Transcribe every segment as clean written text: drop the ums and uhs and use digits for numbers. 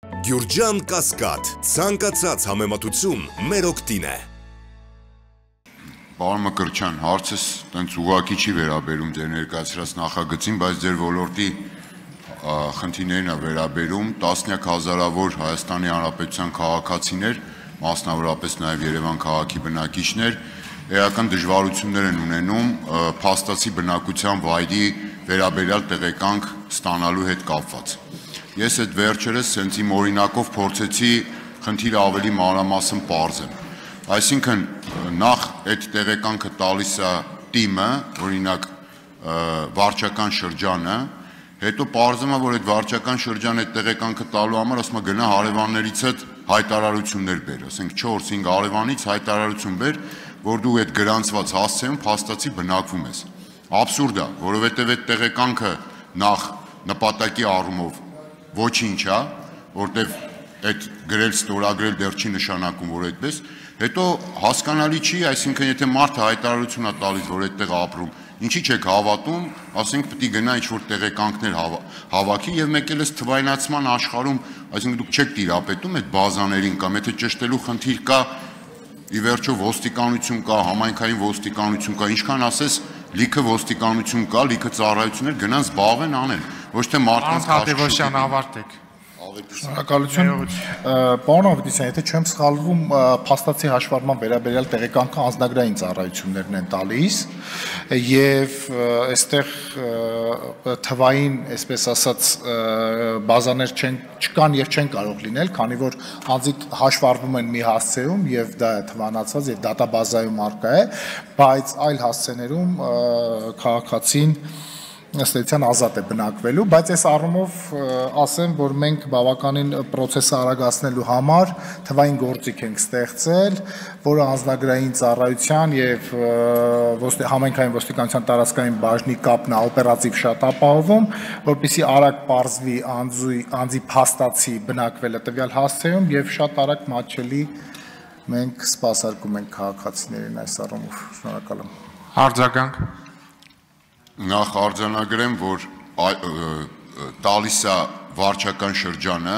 Գյուրջան Կասկադ, ցանկացած համեմատություն մեր օգտին է։ Պարոն Մկրտչյան, հարցս տենց ուղղակի չի վերաբերում ձեր ներկայացրած նախագծին, բայց ձեր ոլորտի խնդիրներն է վերաբերում տասնյակ հազարավոր Հայաստանի Հանրապետության քաղաքացիներ, մասնավորապես նաև Երևան քաղաքի բնակիչներ, էական դժվարություններ են ունենում փաստացի բնակության վայրի վերաբերյալ տեղեկանք ստանալու հետ կապված։ Ես այդ վերջերս հենց իմ օրինակով փորձեցի խնդիրը ավելի մանրամասն պարզեմ։ Այսինքն նախ այդ տեղեկանքը տալիս է թիմը, օրինակ վարչական շրջանը, հետո պարզում է, որ այդ վարչական շրջանը այդ տեղեկանքը տալու համար ասում է գնա հարևաններից հետ հայտարարություններ բեր, ասենք 4-5 հարևանից հայտարարություն բեր, որ դու այդ գրանցված հասցեում փաստացի բնակվում ես։ Աբսուրդ է, որովհետև այդ տեղեկանքը նախ նպատակի առումով ոչինչ է, որտեվ այդ գրել ստորագրել դեռ չի նշանակում, որ այդպես, հետո հասկանալի չի, այսինքն եթե մարդը հայտարարություն է տալիս, որ այդտեղ ապրում, ինչի չեք հավատում, ասենք պետք է գնա ինչ-որ տեղեկանքներ հավաքի եւ մեկ էլ էս թվայնացման աշխարհում, այսինքն դուք չեք տիրապետում այդ բազաներին կամ եթե ճշտելու խնդիր կա, ի վերջո ոստիկանություն կա, համայնքային ոստիկանություն կա, ինչքան ասես լիքը ոստիկանություն կա, լիքը ծառայություններ գնան զբաղվեն անեն, ոչ թե մարդկանց Հատեվոսյան ավարտեք։ Շնորհակալություն։ Պարոն Ավետիսյան, եթե չեմ սխալվում, փաստացի հաշվառման վերաբերյալ տեղեկանքը անձնագրային ծառայություններն են տալիս եւ այստեղ թվային, այսպես ասած, բազաներ չկան եւ չեն կարող լինել, քանի որ անձիկ հաշվառվում են մի հասցեում եւ դա թվանացված եւ դատաբազայում առկա է, բայց այլ հասցեներում քաղաքացին ըստեյության ազատ է բնակվելու, բայց այս առումով ասեմ, որ մենք բավականին պրոցեսը արագացնելու համար թվային գործիք ենք ստեղծել, որը անձնագրային ծառայության եւ համայնքային ոստիկանության տարածքային բաժնի կապն է օպերատիվ շատ ապահովում, որպեսզի արագ պարզվի անձի փաստացի բնակվելը տվյալ հասցեում եւ շատ արագ մատչելի մենք սպասարկում ենք քաղաքացիներին այս առումով։ Շնորհակալ եմ։ Արձագանք։ Նախ արձանագրեմ, որ տալիս է վարչական շրջանը,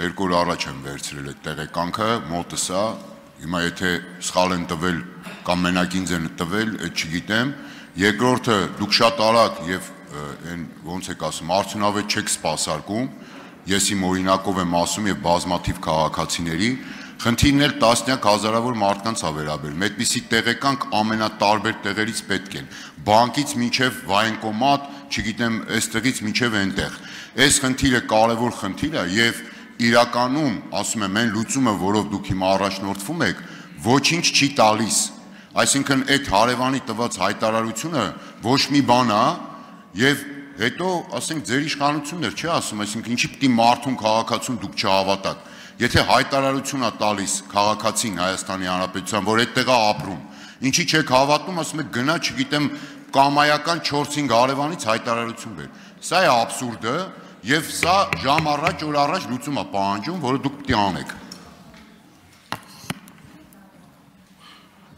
2 օր առաջ եմ վերցրել այդ տեղեկանքը, մոտս է, հիմա եթե սխալ են տվել կամ մենակ ինձ են տվել, այդ չգիտեմ, երկրորդը դուք շատ արագ եւ ոնց եք ասում, արդյունավետ չեք սպասարկում, ես իմ օրինակով եմ ասում եւ բազմաթիվ քաղաքացիների, խնդիրն էլ տասնյակ հազարավոր մարդկանց է վերաբերում, այդպիսի տեղեկանք ամենատարբեր տեղերից պետք են, բանկից մինչև վայնկոմատ, չգիտեմ, այստեղից մինչև այնտեղ։ Այս խնդիրը կարևոր խնդիր է եւ իրականում, ասում եմ, այն լուծումը, որով դուք հիմա առաջնորդվում եք, ոչինչ չի տալիս։ Այսինքն այդ հարևանի տված հայտարարությունը ոչ մի բան է եւ հետո, ասենք, ձեր իշխանությունն չէ ասում, այսինքն ինչի պիտի մարդուն քաղաքացուն դուք չհավատաք։ Եթե հայտարարություն է տալիս քաղաքացին Հայաստանի Հանրապետության, որ այդտեղ է ապրում, ինչի չեք հավատում, ասում եք գնա, չգիտեմ, կամայական 4-5 հարևանից հայտարարություն բեր։ Սա է աբսուրդը եւ սա ժամ առաջ, օր առաջ լուծում է պահանջում, որը դուք պետք է անեք։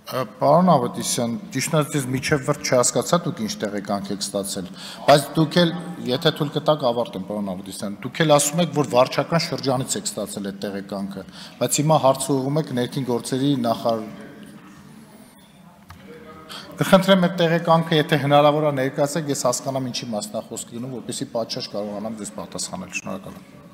Պարոն Ավետիսյան, ճիշտ ասած միջև վերջ չհասկացա դուք ինչ տեղեկանք եք ստացել, բայց դուք էլ, եթե թույլ կտաք ավարտեմ, պարոն Ավետիսյան, դուք էլ ասում եք, որ վարչական շրջանից եք ստացել այդ տեղեկանքը, բայց հիմա հարցը ուղղում եք ներքին գործերի նախարար։ Կխնդրեմ այդ տեղեկանքը, եթե հնարավոր է ներկայացեք, ես հասկանամ ինչի մասն է խոսքը գնում, որպեսզի պատշաճ կարողանամ ձեզ պատասխանել։ Շնորհակալ եմ։